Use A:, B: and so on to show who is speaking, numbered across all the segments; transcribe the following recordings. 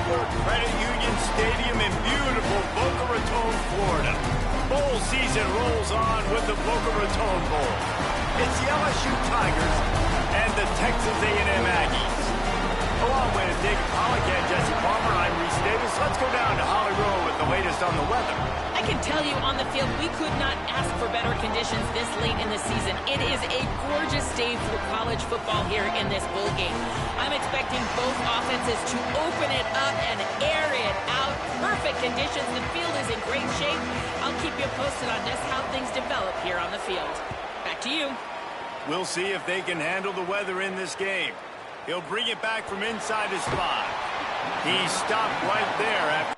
A: Credit Union Stadium in beautiful Boca Raton, Florida. Bowl season rolls on with the Boca Raton Bowl. It's the LSU Tigers and the Texas A&M Aggies. Along with David Pollack and Jesse Palmer, I'm Reese Davis. Let's go down to Hollywood with the latest on the weather.
B: I can tell you on the field, we could not ask for better conditions this late in the season. It is a gorgeous day for college football here in this bowl game. I'm expecting both offenses to open it up and air it out. Perfect conditions. The field is in great shape. I'll keep you posted on just how things develop here on the field. Back to you.
A: We'll see if they can handle the weather in this game. He'll bring it back from inside his 5. He stopped right there after...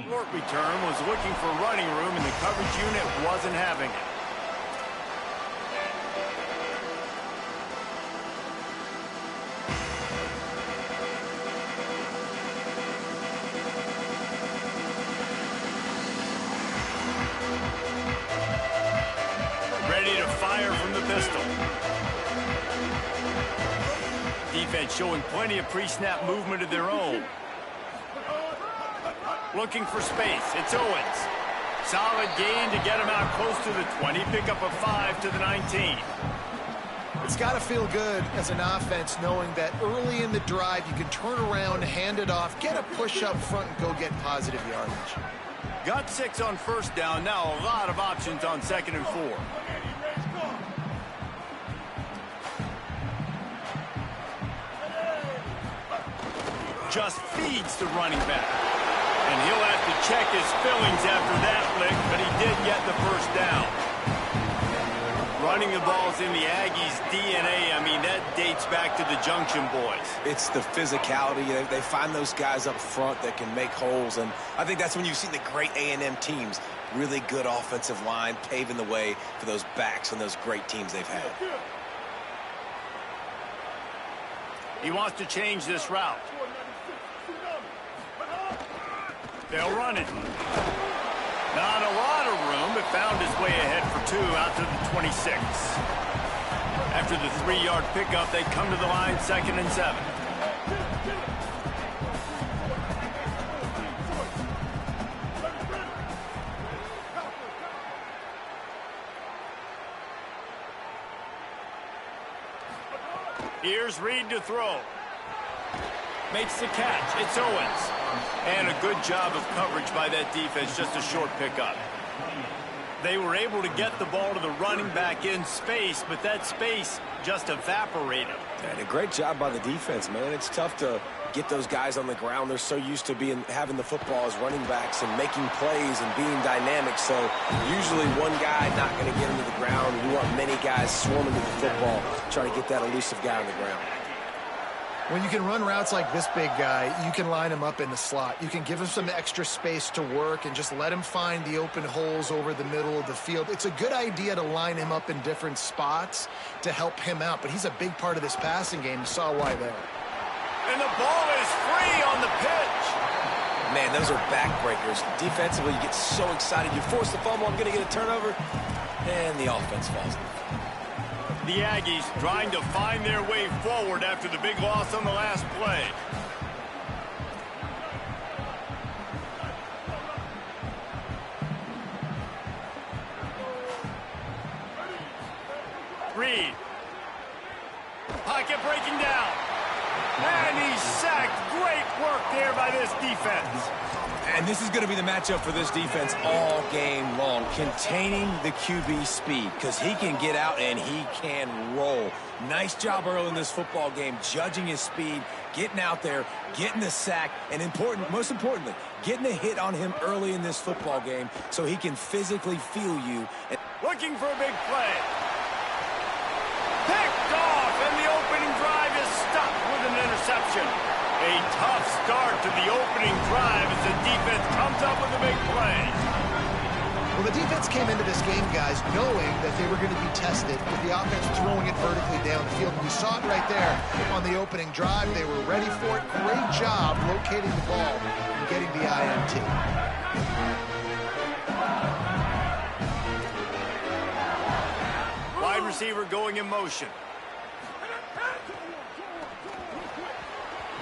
A: Short return was looking for running room, and the coverage unit wasn't having it. Ready to fire from the pistol. Defense showing plenty of pre-snap movement of their own. Looking for space. It's Owens. Solid gain to get him out close to the 20. Pick up a 5 to the 19.
C: It's got to feel good as an offense knowing that early in the drive you can turn around, hand it off, get a push up front, and go get positive yardage.
A: Got 6 on first down. Now a lot of options on 2nd and 4. Just feeds the running back. And he'll have to check his fillings after that lick, but he did get the first down. Running the ball's in the Aggies' DNA. I mean, that dates back to the Junction Boys.
D: It's the physicality. They find those guys up front that can make holes, and I think that's when you've seen the great A&M teams. Really good offensive line, paving the way for those backs and those great teams they've had.
A: He wants to change this route. They'll run it. Not a lot of room, but found his way ahead for 2 out to the 26. After the 3-yard pickup, they come to the line 2nd and 7. Here's Reed to throw. Makes the catch. It's Owens. And a good job of coverage by that defense, just a short pickup. They were able to get the ball to the running back in space, but that space just evaporated.
D: And a great job by the defense, man. It's tough to get those guys on the ground. They're so used to having the football as running backs and making plays and being dynamic. So usually one guy not going to get into the ground. You want many guys swarming to the football, trying to get that elusive guy on the ground.
C: When you can run routes like this big guy, you can line him up in the slot. You can give him some extra space to work and just let him find the open holes over the middle of the field. It's a good idea to line him up in different spots to help him out, but he's a big part of this passing game. You saw why there.
A: And the ball is free on the pitch.
D: Man, those are backbreakers. Defensively, you get so excited. You force the fumble, I'm going to get a turnover, and the offense falls.
A: The Aggies trying to find their way forward after the big loss on the last play. Reed. Pocket breaking down. And he's sacked. Great work there by this defense.
D: And this is going to be the matchup for this defense all game long, containing the QB speed, because he can get out and he can roll. Nice job early in this football game, judging his speed, getting out there, getting the sack, and most importantly, getting a hit on him early in this football game so he can physically feel you.
A: Looking for a big play. Picked off, and the opening drive is stopped with an interception. A tough start to the opening drive as the defense comes up with a big play.
C: Well, the defense came into this game, guys, knowing that they were going to be tested with the offense throwing it vertically down the field. We saw it right there on the opening drive. They were ready for it. Great job locating the ball and getting the INT.
A: Wide receiver going in motion.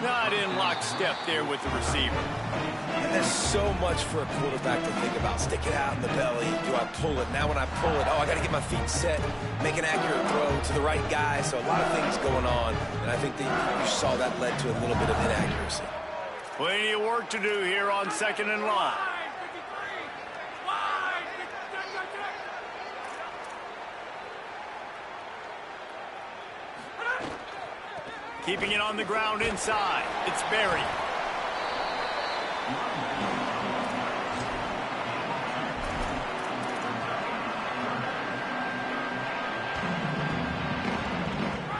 A: Not in lockstep there with the receiver.
D: And there's so much for a quarterback to think about. Stick it out in the belly. Do I pull it? Now when I pull it, I got to get my feet set, make an accurate throw to the right guy. So a lot of things going on. And I think that you saw that led to a little bit of inaccuracy.
A: Plenty of work to do here on second and long. Keeping it on the ground inside. It's Berry.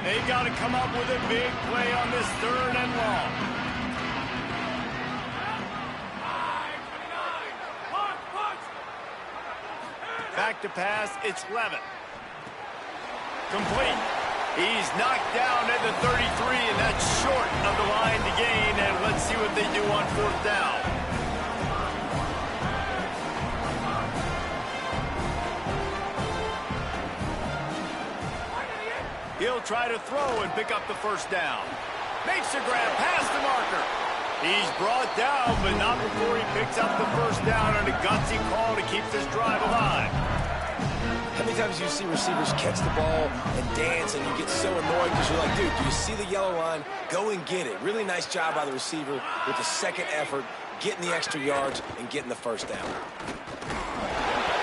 A: They've got to come up with a big play on this third and long. Back to pass. It's Levitt. Complete. He's knocked down at the 33, and that's short of the line to gain. And let's see what they do on fourth down. He'll try to throw and pick up the first down. Makes a grab past the marker. He's brought down, but not before he picks up the first down, and a gutsy call to keep this drive alive.
D: How many times do you see receivers catch the ball and dance and you get so annoyed because you're like, dude, do you see the yellow line? Go and get it. Really nice job by the receiver with the second effort, getting the extra yards and getting the first down.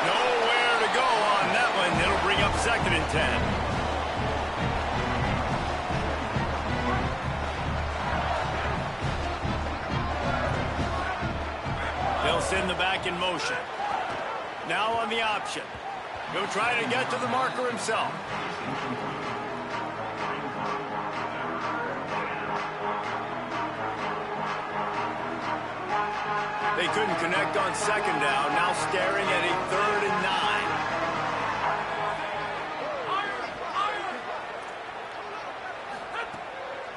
A: Nowhere to go on that one. It'll bring up second and 10. They'll send the back in motion. Now on the option. He'll try to get to the marker himself. They couldn't connect on second down. Now staring at a third and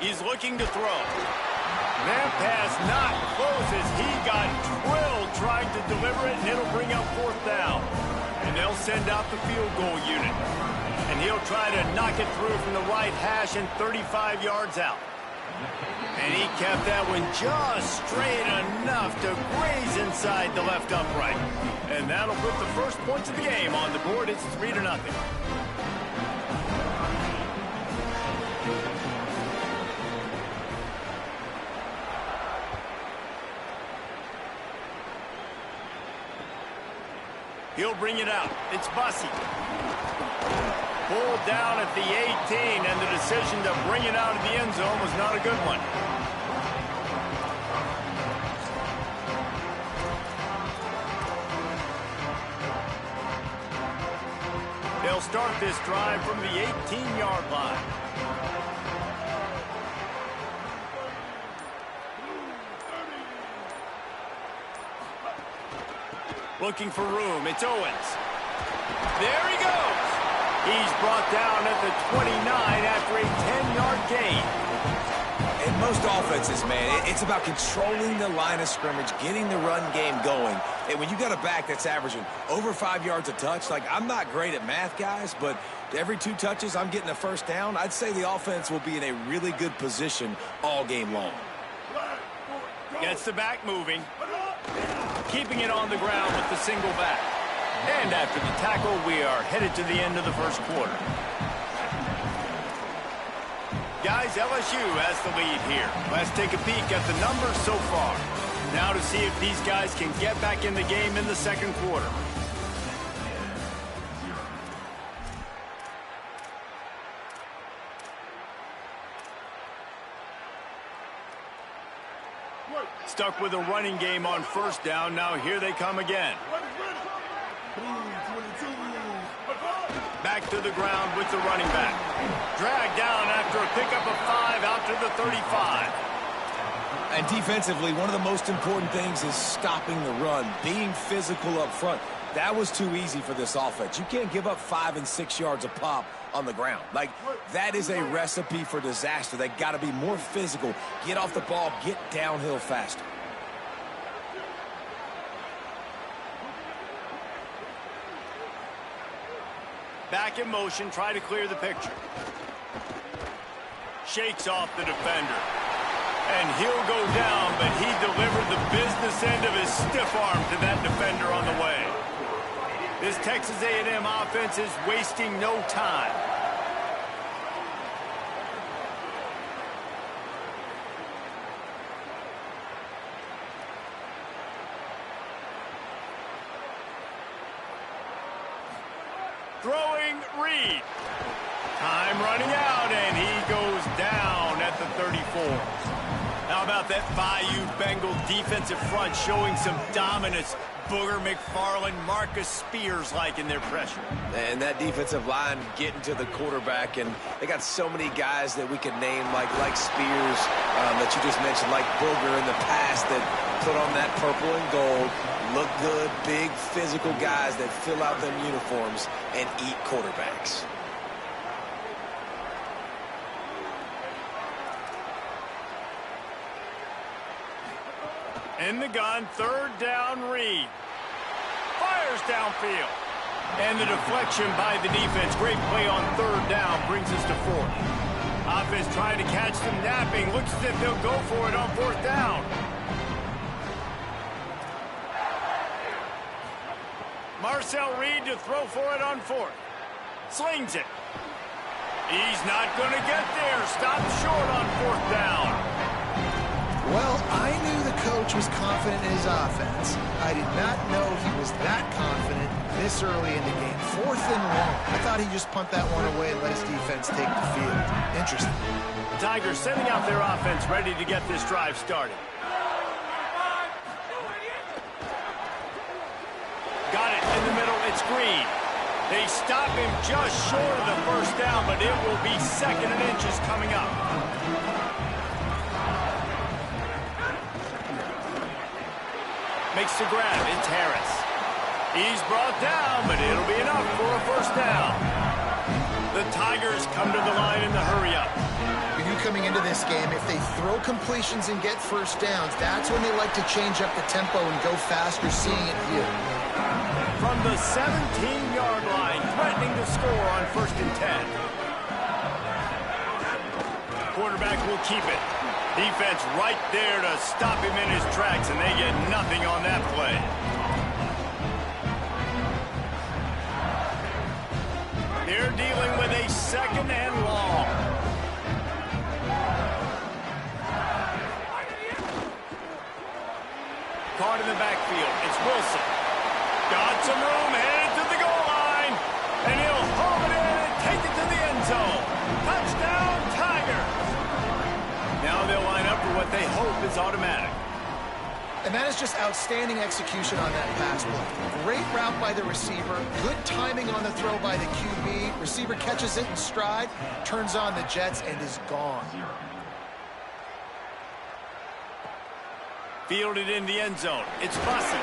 A: 9. He's looking to throw. That pass not close as he got drilled trying to deliver it, and it'll bring up fourth down. And they'll send out the field goal unit. And he'll try to knock it through from the right hash and 35 yards out. And he kept that one just straight enough to graze inside the left upright. And that'll put the first points of the game on the board. It's 3-0. He'll bring it out. It's Bussey. Pulled down at the 18, and the decision to bring it out of the end zone was not a good one. They'll start this drive from the 18-yard line. Looking for room. It's Owens. There he goes. He's brought down at the 29 after a 10-yard gain.
D: In most offenses, man, it's about controlling the line of scrimmage, getting the run game going. And when you got a back that's averaging over 5 yards a touch, like, I'm not great at math, guys, but every 2 touches, I'm getting a first down. I'd say the offense will be in a really good position all game long.
A: Gets the back moving. Keeping it on the ground with the single back. And after the tackle, we are headed to the end of the first quarter. Guys, LSU has the lead here. Let's take a peek at the numbers so far. Now to see if these guys can get back in the game in the second quarter. Stuck with a running game on first down. Now here they come again. Back to the ground with the running back. Dragged down after a pickup of 5 out to the 35.
D: And defensively, one of the most important things is stopping the run, being physical up front. That was too easy for this offense. You can't give up 5 and 6 yards a pop on the ground. Like, that is a recipe for disaster. They got to be more physical, get off the ball, get downhill faster.
A: Back in motion, try to clear the picture. Shakes off the defender. And he'll go down, but he delivered the business end of his stiff arm to that defender on the way. This Texas A&M offense is wasting no time. Throwing Reed. Time running out, and he goes down at the 34. How about that Bayou Bengal defensive front showing some dominance? Booger McFarland, Marcus Spears-like in their pressure.
D: And that defensive line getting to the quarterback, and they got so many guys that we could name like Spears that you just mentioned, like Booger in the past that put on that purple and gold, look good, big physical guys that fill out them uniforms and eat quarterbacks.
A: In the gun, third down, Reed. Fires downfield. And the deflection by the defense. Great play on third down brings us to fourth. Offense trying to catch them napping. Looks as if they'll go for it on fourth down. Marcel Reed to throw for it on fourth. Slings it. He's not going to get there. Stopped short on fourth down.
C: Well, I knew the coach was confident in his offense. I did not know he was that confident this early in the game. Fourth and long. I thought he'd just punt that one away and let his defense take the field. Interesting.
A: Tigers sending out their offense, ready to get this drive started. Got it in the middle. It's Green. They stop him just short of the first down, but it will be second and inches coming up. Makes the grab. It's Harris. He's brought down, but it'll be enough for a first down. The Tigers come to the line in the hurry-up.
C: We knew coming into this game, if they throw completions and get first downs, that's when they like to change up the tempo and go faster, seeing it here.
A: From the 17-yard line, threatening to score on first and 10. Quarterback will keep it. Defense right there to stop him in his tracks, and they get nothing on that play. They're dealing with a second and long. Caught in the backfield. It's Wilson. Got some room, headed to the goal line, and he'll haul it in and take it to the end zone. Touchdown, Tigers. Now they'll line up for what they hope is automatic.
C: And that is just outstanding execution on that pass play. Great route by the receiver, good timing on the throw by the QB. Receiver catches it in stride, turns on the jets, and is gone.
A: Fielded in the end zone. It's Bussin.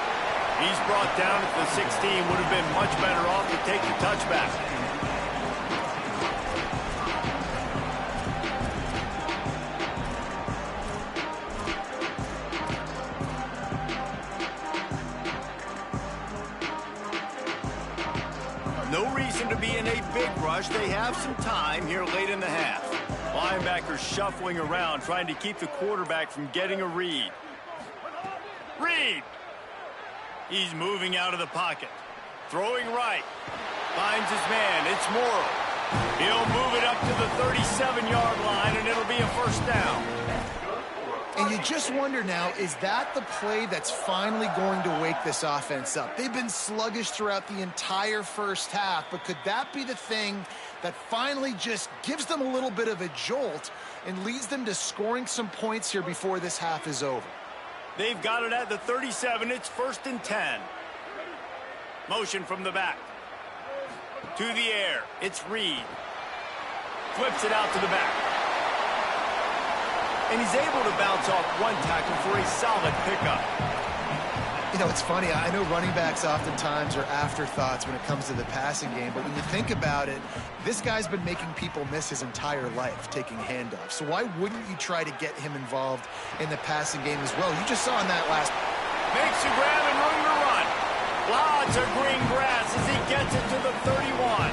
A: He's brought down at the 16. Would have been much better off to take the touchback. No reason to be in a big rush. They have some time here late in the half. Linebackers shuffling around, trying to keep the quarterback from getting a read. Reed. He's moving out of the pocket. Throwing right. Finds his man. It's Morrow. He'll move it up to the 37-yard line, and it'll be a first down.
C: And you just wonder now, is that the play that's finally going to wake this offense up? They've been sluggish throughout the entire first half, but could that be the thing that finally just gives them a little bit of a jolt and leads them to scoring some points here before this half is over?
A: They've got it at the 37. It's 1st and 10. Motion from the back. To the air. It's Reed. Flips it out to the back. And he's able to bounce off one tackle for a solid pickup.
C: You know, it's funny. I know running backs oftentimes are afterthoughts when it comes to the passing game, but when you think about it, this guy's been making people miss his entire life taking handoffs. So why wouldn't you try to get him involved in the passing game as well? You just saw in that last...
A: Makes a grab and room to run. Lots of green grass as he gets it to the 31.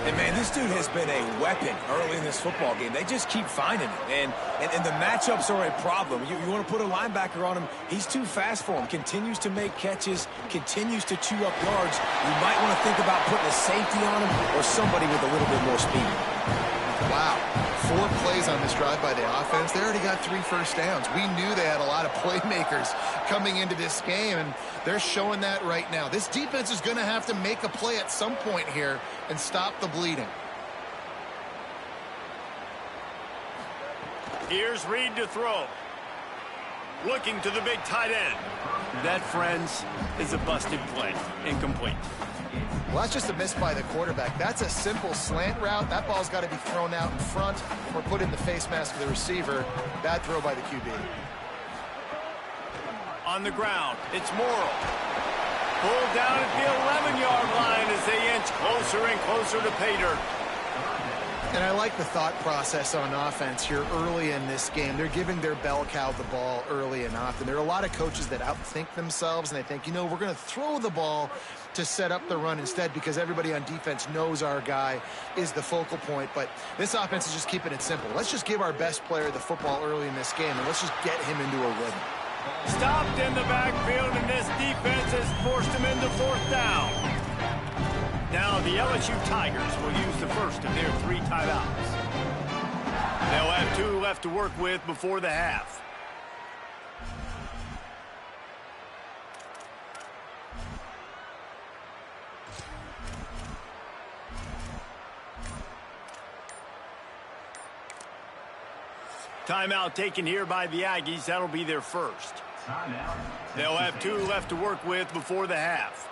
D: And, man, this dude has been a weapon early in this football game. They just keep finding him. And the matchups are a problem. You want to put a linebacker on him, he's too fast for him. Continues to make catches, continues to chew up yards. You might want to think about putting a safety on him or somebody with a little bit more speed.
C: Wow. 4 plays on this drive by the offense. They already got 3 first downs. We knew they had a lot of playmakers coming into this game, and they're showing that right now. This defense is going to have to make a play at some point here and stop the bleeding.
A: Here's Reed to throw. Looking to the big tight end. That, friends, is a busted play. Incomplete.
C: Well, that's just a miss by the quarterback. That's a simple slant route. That ball's got to be thrown out in front or put in the face mask of the receiver. Bad throw by the QB.
A: On the ground, it's Morrill. Pulled down at the 11-yard line as they inch closer and closer to pay dirt.
C: And I like the thought process on offense here early in this game. They're giving their bell cow the ball early and often. There are a lot of coaches that outthink themselves, and they think, you know, we're going to throw the ball to set up the run instead because everybody on defense knows our guy is the focal point. But this offense is just keeping it simple. Let's just give our best player the football early in this game, and let's just get him into a rhythm.
A: Stopped in the backfield, and this defense has forced him into 4th down. Now the LSU Tigers will use the first of their 3 timeouts. They'll have 2 left to work with before the half. Timeout taken here by the Aggies. That'll be their first. They'll have 2 left to work with before the half.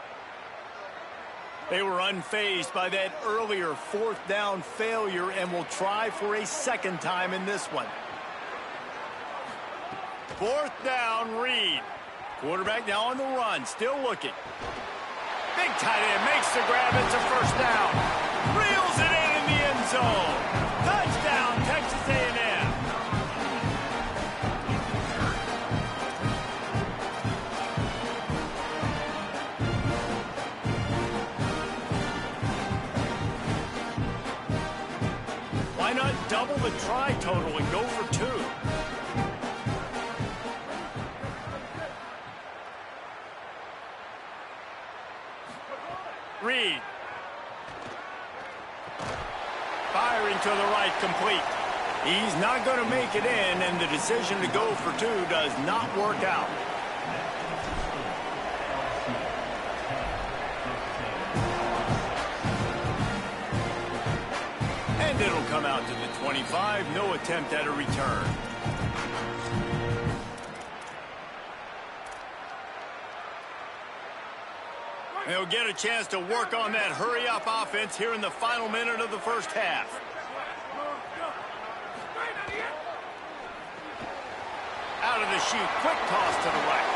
A: They were unfazed by that earlier 4th down failure and will try for a second time in this one. 4th down, Reed. Quarterback now on the run, still looking. Big tight end makes the grab. It's a 1st down. Reels it in the end zone. Touchdown, Texas A&M. Why not double the try total and go for 2? Reed. Firing to the right, complete. He's not going to make it in, and the decision to go for 2 does not work out. And it'll come out to the 25. No attempt at a return. They'll get a chance to work on that hurry-up offense here in the final minute of the first half. Out of the chute, quick toss to the right.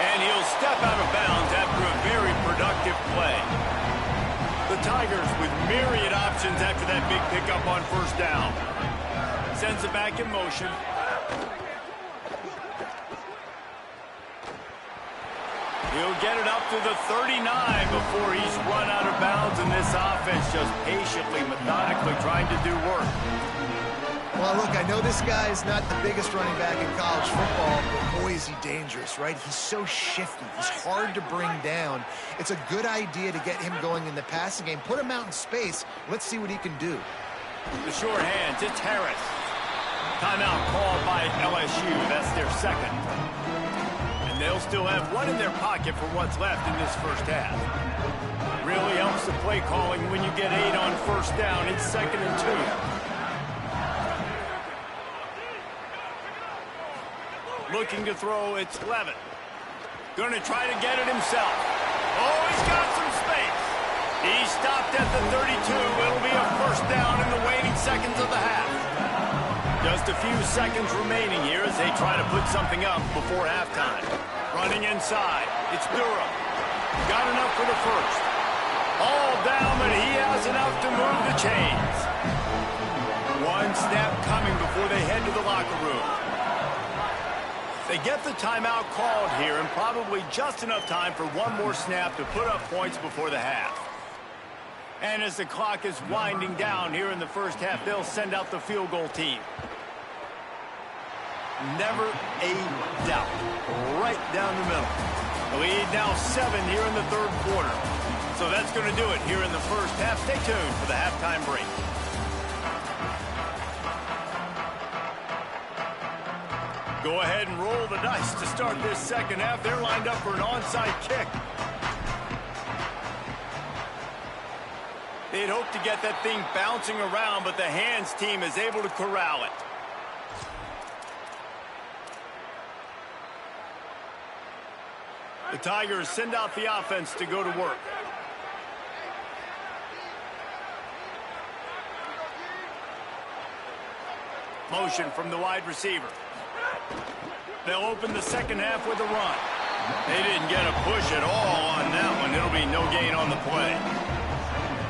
A: And he'll step out of bounds after a very productive play. The Tigers with myriad options after that big pickup on 1st down. Sends it back in motion. He'll get it up to the 39 before he's run out of bounds, and this offense just patiently, methodically trying to do work.
C: Well, look, I know this guy's not the biggest running back in college football, but boy, is he dangerous, right? He's so shifty. He's hard to bring down. It's a good idea to get him going in the passing game. Put him out in space. Let's see what he can do.
A: The short hands, it's Harris. Timeout called by LSU. That's their second. And they'll still have one in their pocket for what's left in this first half. Really helps the play calling when you get 8 on first down. It's 2nd and 2. Looking to throw, it's Levin. Going to try to get it himself. Oh, he's got some space. He stopped at the 32. It'll be a first down in the waning seconds of the half. Just a few seconds remaining here as they try to put something up before halftime. Running inside, it's Durham. Got enough for the first. All down, but he has enough to move the chains. One snap coming before they head to the locker room. They get the timeout called here, and probably just enough time for one more snap to put up points before the half. And as the clock is winding down here in the first half, they'll send out the field goal team. Never a doubt. Right down the middle. The lead now 7 here in the third quarter. So that's going to do it here in the first half. Stay tuned for the halftime break. Go ahead and roll the dice to start this second half. They're lined up for an onside kick. They'd hope to get that thing bouncing around, but the hands team is able to corral it. The Tigers send out the offense to go to work. Motion from the wide receiver. They'll open the second half with a run. They didn't get a push at all on that one. It'll be no gain on the play.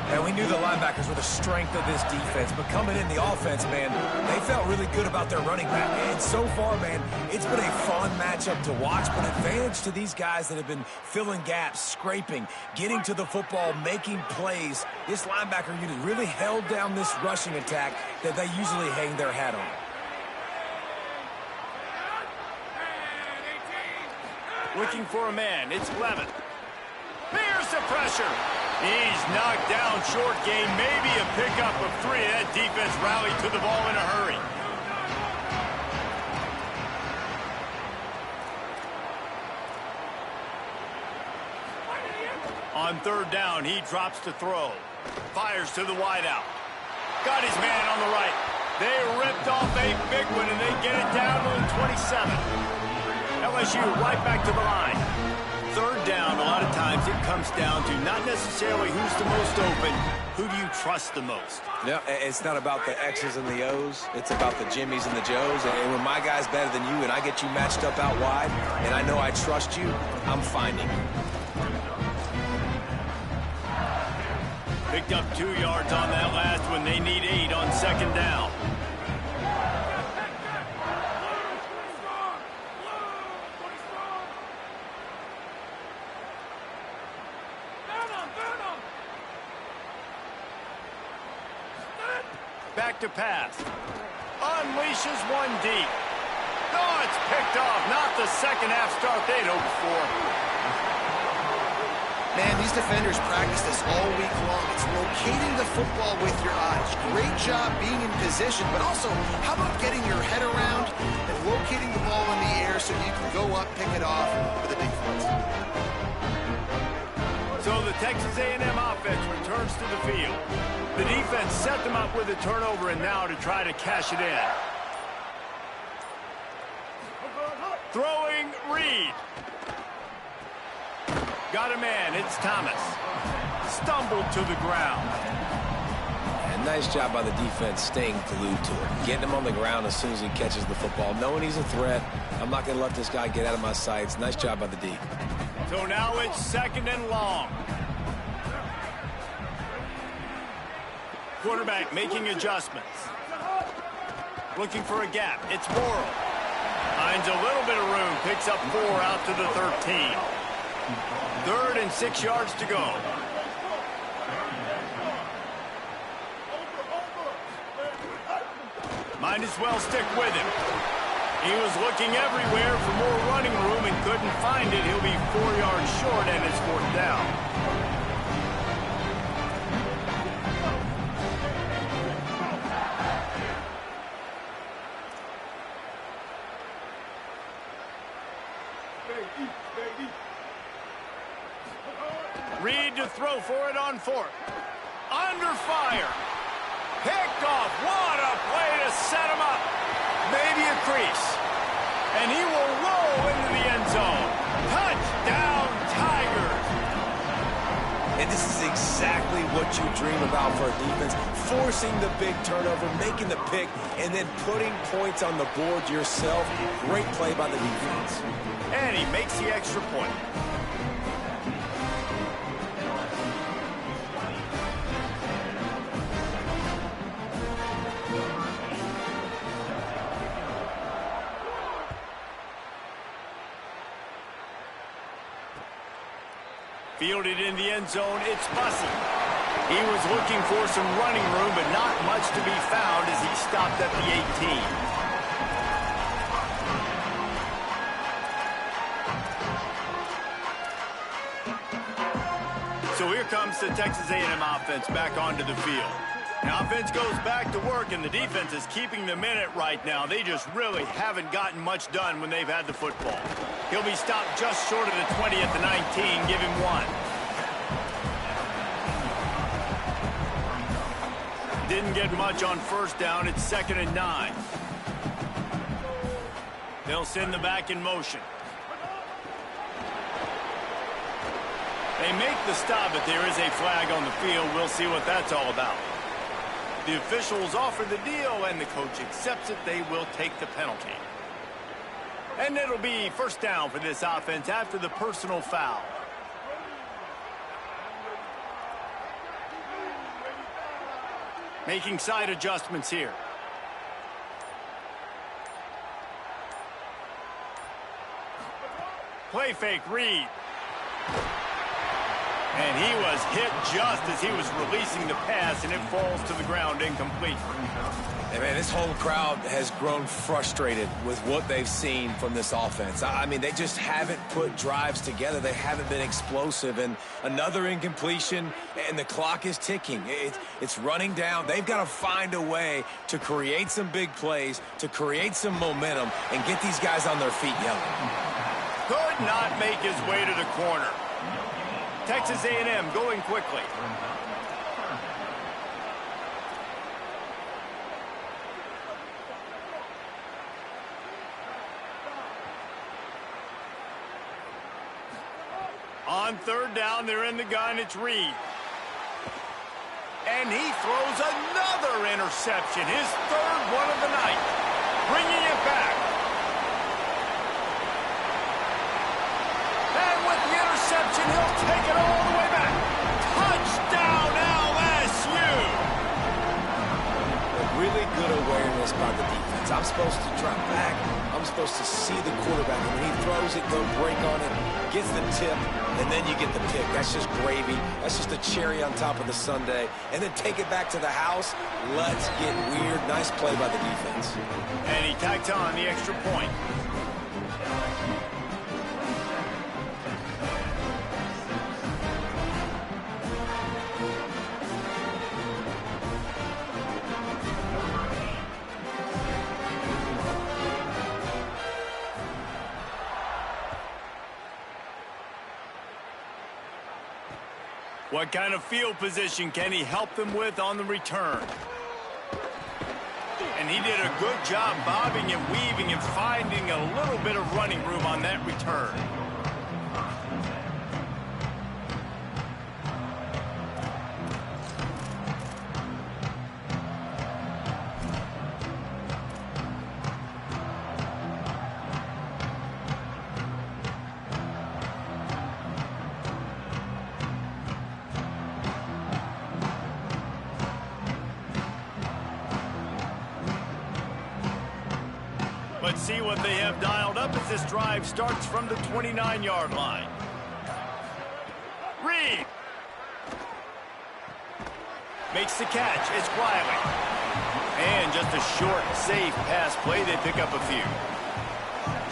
E: And we knew the linebackers were the strength of this defense, but coming in the offense, man, they felt really good about their running back. And so far, man, it's been a fun matchup to watch, but advantage to these guys that have been filling gaps, scraping, getting to the football, making plays. This linebacker unit really held down this rushing attack that they usually hang their hat on.
A: Looking for a man, it's Levin. Here's the pressure. He's knocked down short game, maybe a pickup of 3. That defense rallied to the ball in a hurry. On third down, he drops to throw. Fires to the wideout. Got his man on the right. They ripped off a big one, and they get it down to the 27. LSU right back to the line. Third down, a lot of times it comes down to not necessarily who's the most open, who do you trust the most?
D: Yeah, it's not about the X's and the O's. It's about the Jimmies and the Joes. And when my guy's better than you and I get you matched up out wide, and I know I trust you, I'm finding you.
A: Picked up 2 yards on that last one. They need 8 on second down. Back to pass. Unleashes one deep. Oh, it's picked off. Not the second half start they'd hoped for.
C: Man, these defenders practice this all week long. It's locating the football with your eyes. Great job being in position, but also, how about getting your head around and locating the ball in the air so you can go up, pick it off for the defense.
A: So the Texas A&M offense returns to the field. The defense set them up with a turnover, and now to try to cash it in. Throwing Reed. Got a man, it's Thomas. Stumbled to the ground.
D: And nice job by the defense staying glued to him. Getting him on the ground as soon as he catches the football. Knowing he's a threat, I'm not going to let this guy get out of my sights. Nice job by the D.
A: So now it's second and long. Quarterback making adjustments. Looking for a gap. It's Morrill. Finds a little bit of room. Picks up 4 out to the 13. 3rd and 6 yards to go. Might as well stick with him. He was looking everywhere for more running room and couldn't find it. He'll be 4 yards short, and it's 4th down. throw for it on fourth. Under fire. Picked off. What a play to set him up. Maybe a crease. And he will roll into the end zone. Touchdown, Tigers.
D: And this is exactly what you dream about for a defense. Forcing the big turnover, making the pick, and then putting points on the board yourself. Great play by the defense.
A: And he makes the extra point. Fielded in the end zone, it's Bussey. He was looking for some running room, but not much to be found as he stopped at the 18. So here comes the Texas A&M offense back onto the field. The offense goes back to work, and the defense is keeping them in it right now. They just really haven't gotten much done when they've had the football. He'll be stopped just short of the 20 at the 19. Give him 1. Didn't get much on first down. It's 2nd and 9. They'll send the back in motion. They make the stop, but there is a flag on the field. We'll see what that's all about. The officials offer the deal, and the coach accepts it. They will take the penalty. And it'll be first down for this offense after the personal foul. Making side adjustments here. Play fake, Reed. And he was hit just as he was releasing the pass, and it falls to the ground incomplete.
D: And man, this whole crowd has grown frustrated with what they've seen from this offense. I mean, they just haven't put drives together. They haven't been explosive. And another incompletion, and the clock is ticking. It's running down. They've got to find a way to create some big plays, to create some momentum, and get these guys on their feet yelling.
A: Could not make his way to the corner. Texas A&M going quickly. On third down, they're in the gun. It's Reed. And he throws another interception, his 3rd one of the night, bringing it back. And with the interception, he'll take it all the way back. Touchdown, LSU!
D: Really good awareness by the defense. I'm supposed to drop back. I'm supposed to see the quarterback. And when he throws it, go break on it, gets the tip, and then you get the pick. That's just gravy. That's just a cherry on top of the sundae. And then take it back to the house. Let's get weird. Nice play by the defense.
A: And he tacked on the extra point. What kind of field position can he help them with on the return? And he did a good job bobbing and weaving and finding a little bit of running room on that return. Let's see what they have dialed up as this drive starts from the 29-yard line. Reed makes the catch. It's Wiley. And just a short, safe pass play. They pick up a few.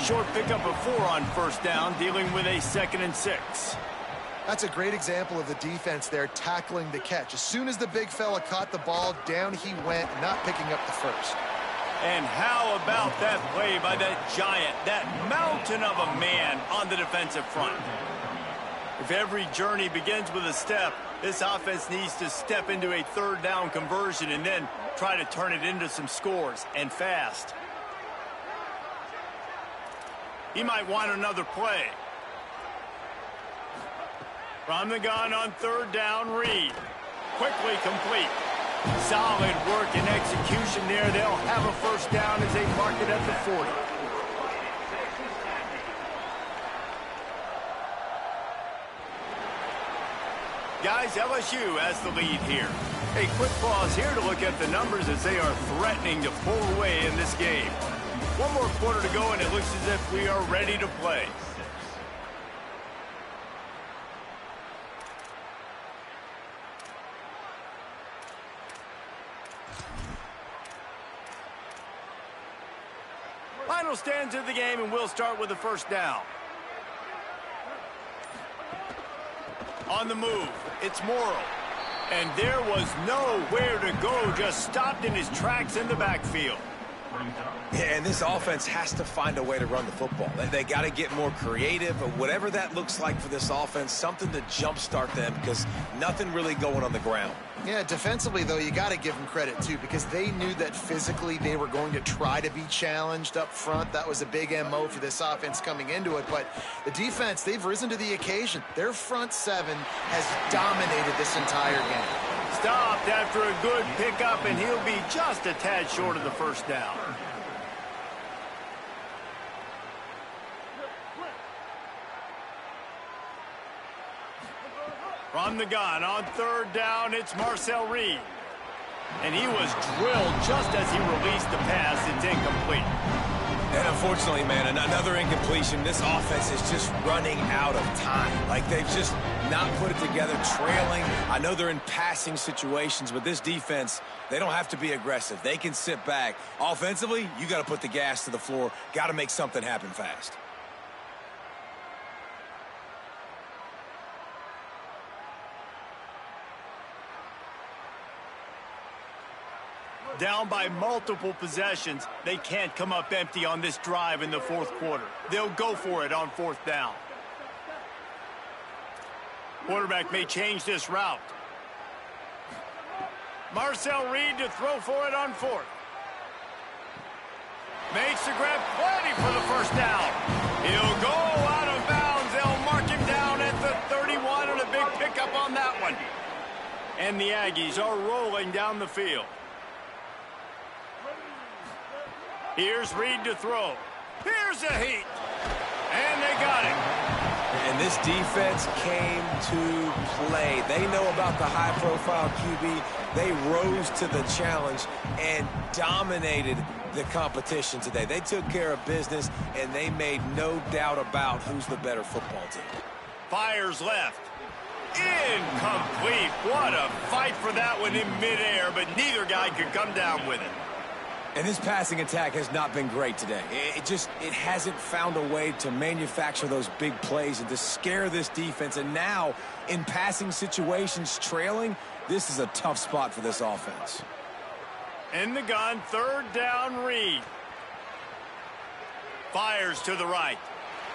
A: Short pickup of 4 on first down, dealing with a 2nd and 6.
C: That's a great example of the defense there tackling the catch. As soon as the big fella caught the ball, down he went, not picking up the first.
A: And how about that play by that giant, that mountain of a man on the defensive front? If every journey begins with a step, this offense needs to step into a third down conversion and then try to turn it into some scores, and fast. He might want another play. From the gun on third down, Reed. Quickly complete. Solid work and execution there. They'll have a first down as they mark it at the 40. Guys, LSU has the lead here. A quick pause here to look at the numbers as they are threatening to pull away in this game. One more quarter to go, and it looks as if we are ready to play. Final stands of the game, and we'll start with the first down. On the move, it's Morrow. And there was nowhere to go, just stopped in his tracks in the backfield.
D: Yeah, and this offense has to find a way to run the football. They got to get more creative, or whatever that looks like for this offense, something to jumpstart them, because nothing really going on the ground.
C: Yeah, defensively, though, you got to give them credit, too, because they knew that physically they were going to try to be challenged up front. That was a big MO for this offense coming into it. But the defense, they've risen to the occasion. Their front seven has dominated this entire game.
A: Stopped after a good pickup, and he'll be just a tad short of the first down. From the gun on third down, it's Marcel Reed. And he was drilled just as he released the pass. It's incomplete.
E: And unfortunately, man, another incompletion. This offense is just running out of time. Like, they've just not put it together, trailing. I know they're in passing situations, but this defense, they don't have to be aggressive. They can sit back. Offensively, you got to put the gas to the floor. Got to make something happen fast.
A: Down by multiple possessions, they can't come up empty on this drive in the fourth quarter. They'll go for it on fourth down. Quarterback may change this route. Marcel Reed to throw for it on fourth. Makes the grab, plenty for the first down. He'll go out of bounds. They'll mark him down at the 31, and a big pickup on that one. And the Aggies are rolling down the field. Here's Reed to throw. Here's a heat. And they got him.
D: And this defense came to play. They know about the high-profile QB. They rose to the challenge and dominated the competition today. They took care of business, and they made no doubt about who's the better football team.
A: Fires left. Incomplete. What a fight for that one in midair, but neither guy could come down with it.
E: And this passing attack has not been great today. It hasn't found a way to manufacture those big plays and to scare this defense. And now, in passing situations, trailing, this is a tough spot for this offense.
A: In the gun, third down, Reed. Fires to the right.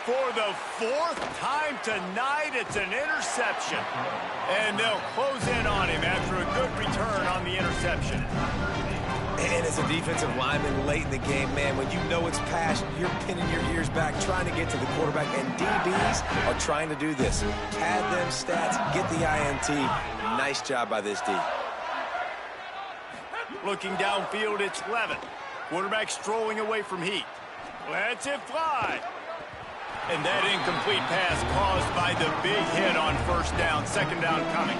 A: For the fourth time tonight, it's an interception. And they'll close in on him after a good return on the interception.
D: And as a defensive lineman late in the game, man, when you know it's past, you're pinning your ears back, trying to get to the quarterback, and DBs are trying to do this. Pad them stats, get the INT. Nice job by this D.
A: Looking downfield, it's Levin. Quarterback strolling away from heat. Lets it fly. And that incomplete pass caused by the big hit on first down, second down coming.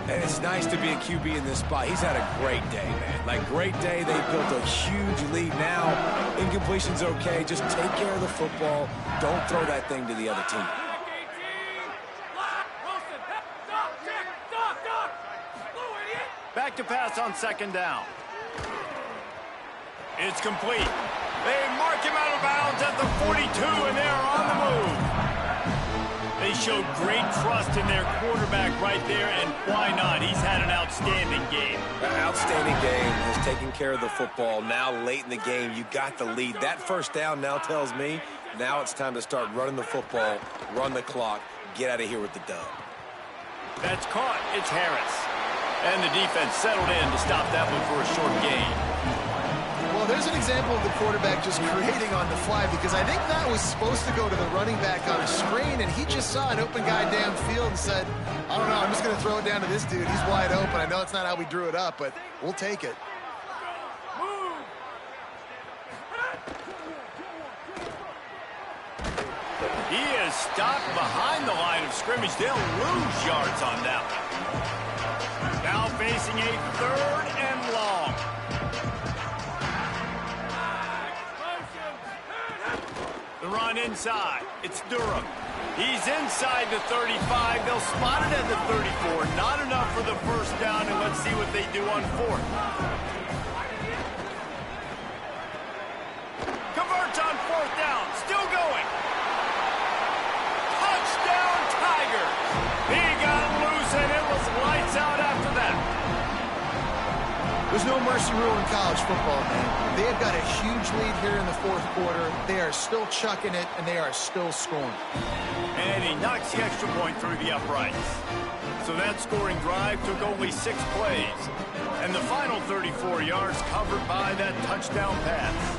E: And it's nice to be a QB in this spot. He's had a great day, man. Like, great day. They built a huge lead. Now, incompletion's okay. Just take care of the football. Don't throw that thing to the other team.
A: Back to pass on second down. It's complete. They mark him out of bounds at the 42, and they're on the move. They showed great trust in their quarterback right there, and why not? He's had an outstanding game.
D: An outstanding game, has taken care of the football. Now, late in the game, you got the lead. That first down now tells me now it's time to start running the football, run the clock, get out of here with the dub.
A: That's caught. It's Harris. And the defense settled in to stop that one for a short gain.
C: Well, there's an example of the quarterback just creating on the fly, because I think that was supposed to go to the running back on a screen, and he just saw an open guy downfield and said, I don't know, I'm just going to throw it down to this dude. He's wide open. I know it's not how we drew it up, but we'll take it.
A: He is stopped behind the line of scrimmage. They'll lose yards on that one. Now facing a 3rd and long. The run inside. It's Durham. He's inside the 35. They'll spot it at the 34. Not enough for the first down, and let's see what they do on 4th. Converts on 4th down. Still going. Touchdown, Tigers. He got loose, and it was lights out after that.
C: There's no mercy rule in college football, man. They have got a huge lead here in the 4th quarter. They are still chucking it, and they are still scoring.
A: And he knocks the extra point through the uprights. So that scoring drive took only 6 plays. And the final 34 yards covered by that touchdown pass.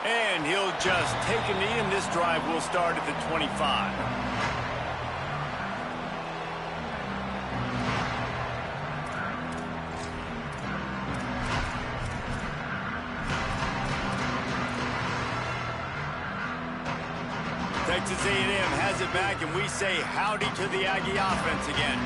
A: And he'll just take a knee, and this drive will start at the 25. Texas A&M has it back, and we say howdy to the Aggie offense again.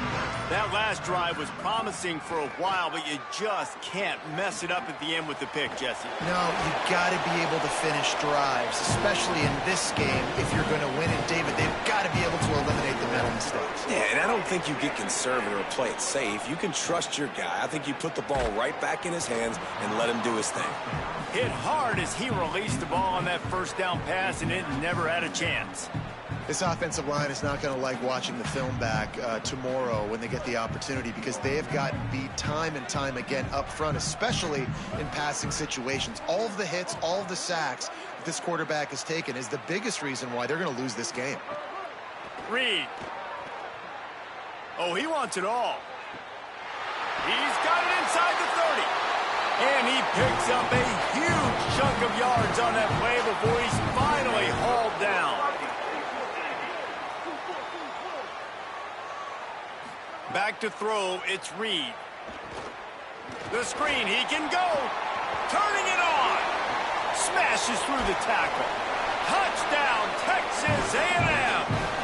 A: That last drive was promising for a while, but you just can't mess it up at the end with the pick, Jesse.
C: No, you've got to be able to finish drives, especially in this game. If you're going to win it, David, they've got to be able to eliminate the mental mistakes.
D: Yeah, and I don't think you get conservative or play it safe. You can trust your guy. I think you put the ball right back in his hands and let him do his thing.
A: Hit hard as he released the ball on that first down pass, and it never had a chance.
C: This offensive line is not going to like watching the film back tomorrow when they get the opportunity, because they have gotten beat time and time again up front, especially in passing situations. All of the hits, all of the sacks that this quarterback has taken is the biggest reason why they're going to lose this game.
A: Reed. Oh, he wants it all. He's got it inside the 30. And he picks up a huge chunk of yards on that play before he's finally hauled down. Back to throw, it's Reed. The screen, he can go. Turning it on. Smashes through the tackle. Touchdown, Texas A&M.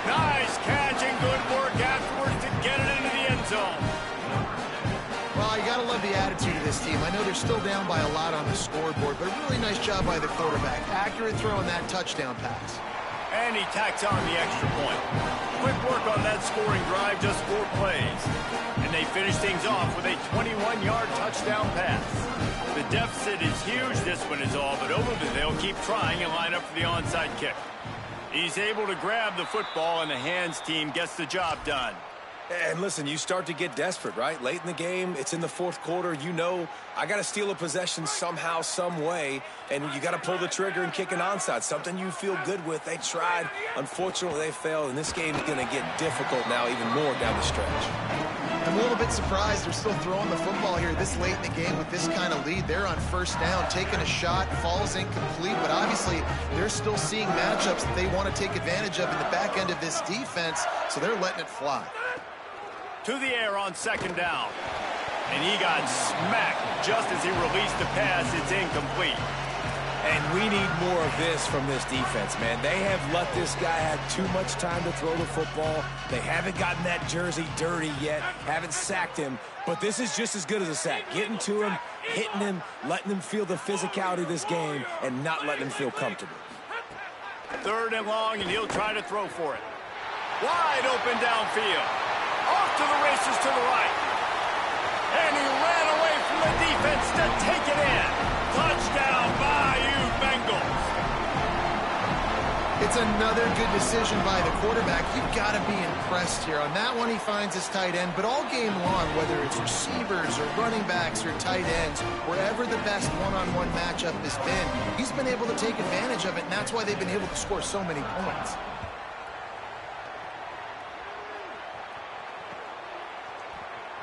A: Nice catch and good work afterwards to get it into the end zone.
C: Well, you got to love the attitude of this team. I know they're still down by a lot on the scoreboard, but a really nice job by the quarterback. Accurate throw on that touchdown pass.
A: And he tacks on the extra point. Quick work on that scoring drive, just 4 plays. And they finish things off with a 21-yard touchdown pass. The deficit is huge, this one is all, but they'll keep trying and line up for the onside kick. He's able to grab the football, and the hands team gets the job done.
D: And listen, you start to get desperate, right? Late in the game, it's in the 4th quarter. You know, I got to steal a possession somehow, some way, and you got to pull the trigger and kick an onside, something you feel good with. They tried. Unfortunately, they failed, and this game is going to get difficult now even more down the stretch.
C: I'm a little bit surprised they're still throwing the football here this late in the game with this kind of lead. They're on first down, taking a shot, falls incomplete, but obviously they're still seeing matchups that they want to take advantage of in the back end of this defense, so they're letting it fly.
A: To the air on 2nd down. And he got smacked just as he released the pass. It's incomplete.
E: And we need more of this from this defense, man. They have let this guy have too much time to throw the football. They haven't gotten that jersey dirty yet, haven't sacked him. But this is just as good as a sack. Getting to him, hitting him, letting him feel the physicality of this game, and not letting him feel comfortable.
A: 3rd and long, and he'll try to throw for it. Wide open downfield. Off to the races to the right. And he ran away from the defense to take it in. Touchdown, Bayou Bengals.
C: That's another good decision by the quarterback. You've got to be impressed here. On that one, he finds his tight end, but all game long, whether it's receivers or running backs or tight ends, wherever the best one-on-one matchup has been, he's been able to take advantage of it, and that's why they've been able to score so many points.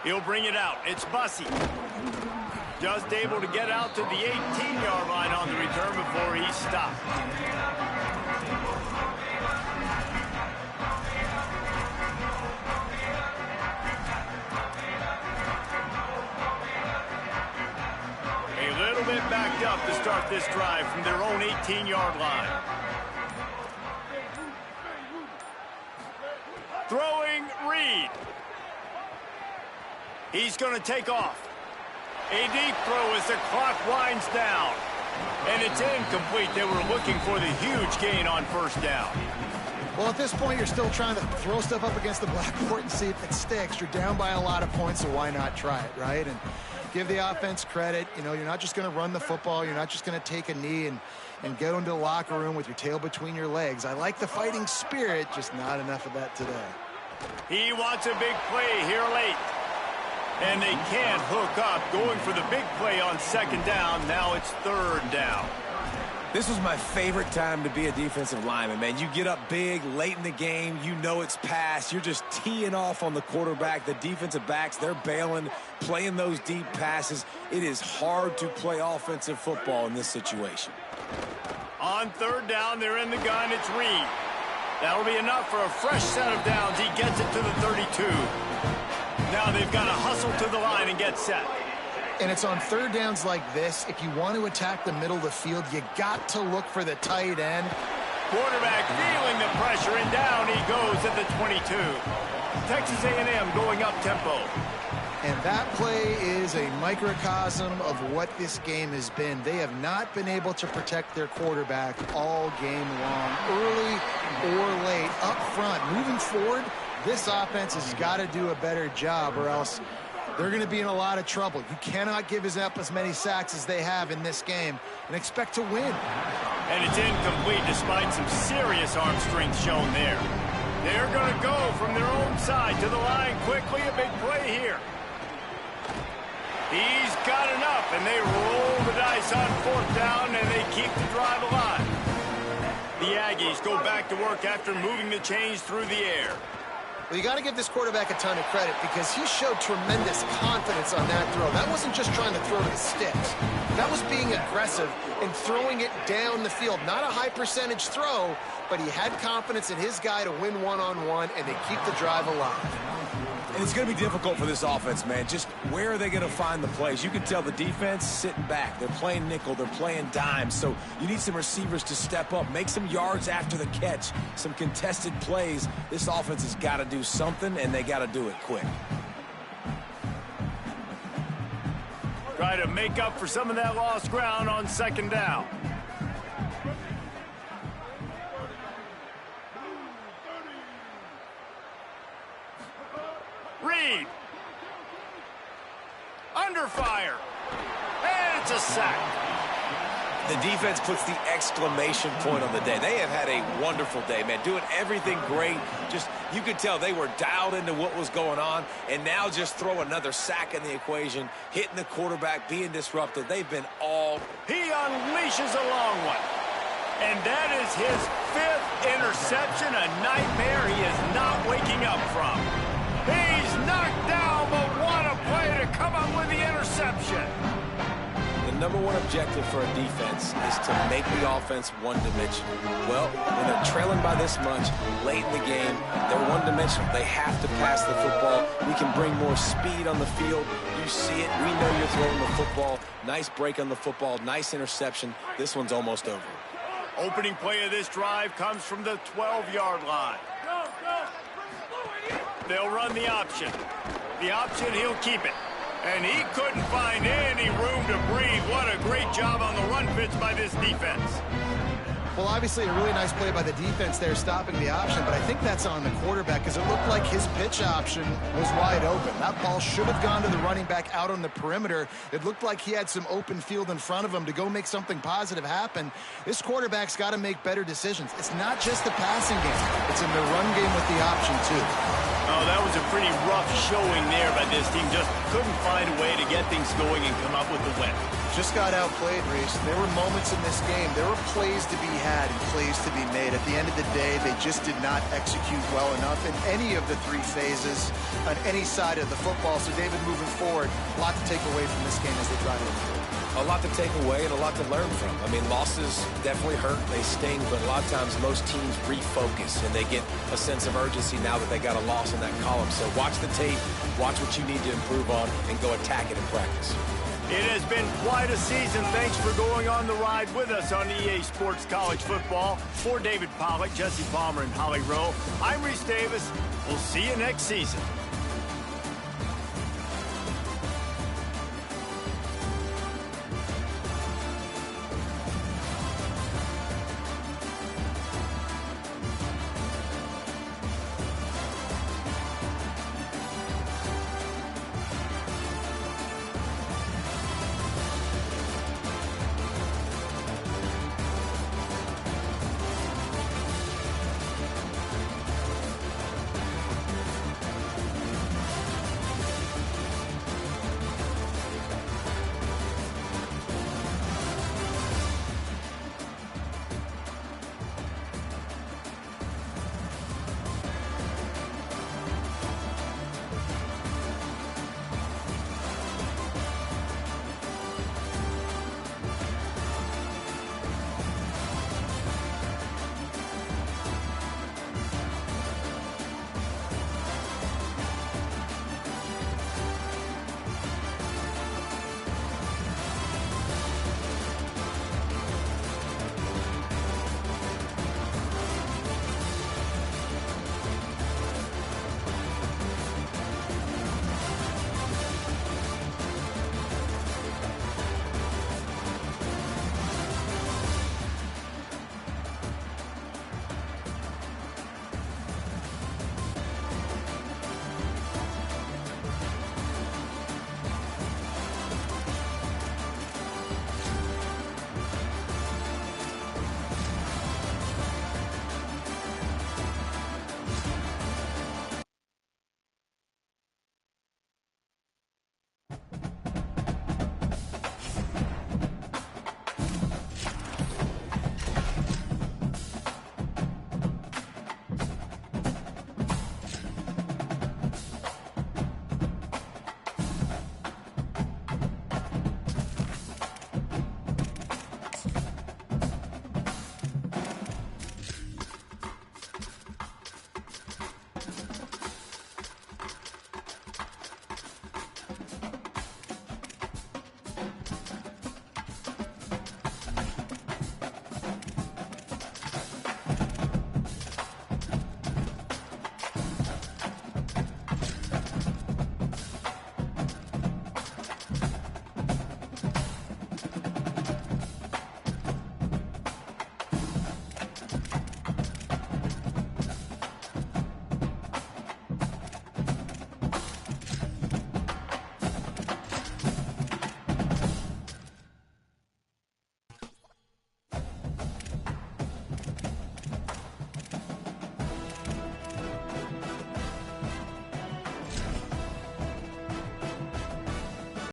A: He'll bring it out. It's Bussey. Just able to get out to the 18-yard line on the return before he stopped. A little bit backed up to start this drive from their own 18-yard line. Throwing Reed. He's going to take off. A deep throw as the clock winds down. And it's incomplete. They were looking for the huge gain on first down.
C: Well, at this point, you're still trying to throw stuff up against the blackboard and see if it sticks. You're down by a lot of points, so why not try it, right? And give the offense credit. You know, you're not just going to run the football. You're not just going to take a knee and go into the locker room with your tail between your legs. I like the fighting spirit, just not enough of that today.
A: He wants a big play here late. And they can't hook up, going for the big play on second down. Now it's third down.
E: This was my favorite time to be a defensive lineman, man. You get up big late in the game. You know it's pass. You're just teeing off on the quarterback. The defensive backs, they're bailing, playing those deep passes. It is hard to play offensive football in this situation.
A: On third down, they're in the gun. It's Reed. That'll be enough for a fresh set of downs. He gets it to the 32. Now they've got to hustle to the line and get set.
C: And it's on third downs like this. If you want to attack the middle of the field, you got to look for the tight end.
A: Quarterback feeling the pressure, and down he goes at the 22. Texas A&M going up tempo.
C: And that play is a microcosm of what this game has been. They have not been able to protect their quarterback all game long, early or late, up front. Moving forward, this offense has got to do a better job, or else they're going to be in a lot of trouble. You cannot give up as many sacks as they have in this game and expect to win.
A: And it's incomplete despite some serious arm strength shown there. They're going to go from their own side to the line quickly. A big play here. He's got enough, and they roll the dice on fourth down, and they keep the drive alive. The Aggies go back to work after moving the chains through the air.
C: Well, you got to give this quarterback a ton of credit because he showed tremendous confidence on that throw. That wasn't just trying to throw to the sticks. That was being aggressive and throwing it down the field. Not a high percentage throw, but he had confidence in his guy to win one-on-one, and they keep the drive alive.
E: And it's going to be difficult for this offense, man. Just where are they going to find the plays? You can tell the defense sitting back. They're playing nickel. They're playing dime. So you need some receivers to step up, make some yards after the catch, some contested plays. This offense has got to do something, and they got to do it quick.
A: Try to make up for some of that lost ground on second down. Reed. Under fire. And it's a sack.
E: The defense puts the exclamation point on the day. They have had a wonderful day, man. Doing everything great. Just, you could tell they were dialed into what was going on. And now just throw another sack in the equation. Hitting the quarterback, being disrupted. They've been all...
A: He unleashes a long one. And that is his fifth interception. A nightmare he is not waking up from. He's knocked down, but what a play to come up with the interception.
E: The number one objective for a defense is to make the offense one-dimensional. Well, when they're trailing by this much, late in the game, they're one-dimensional. They have to pass the football. We can bring more speed on the field. You see it. We know you're throwing the football. Nice break on the football. Nice interception. This one's almost over.
A: Opening play of this drive comes from the 12-yard line. They'll run the option. The option, he'll keep it. And he couldn't find any room to breathe. What a great job on the run fits by this defense.
C: Well, obviously a really nice play by the defense there stopping the option, but I think that's on the quarterback because it looked like his pitch option was wide open. That ball should have gone to the running back out on the perimeter. It looked like he had some open field in front of him to go make something positive happen. This quarterback's got to make better decisions. It's not just the passing game. It's in the run game with the option, too.
A: Oh, that was a pretty rough showing there by this team. Just couldn't find a way to get things going and come up with the win.
C: Just got outplayed, Reese. There were moments in this game. There were plays to be had and plays to be made. At the end of the day, they just did not execute well enough in any of the three phases on any side of the football. So, David, moving forward, a lot to take away from this game as they try to improve.
D: A lot to take away and a lot to learn from. I mean, losses definitely hurt. They sting, but a lot of times most teams refocus and they get a sense of urgency now that they got a loss in that column. So watch the tape, watch what you need to improve on, and go attack it in practice.
A: It has been quite a season. Thanks for going on the ride with us on EA Sports College Football. For David Pollack, Jesse Palmer, and Holly Rowe, I'm Reese Davis. We'll see you next season.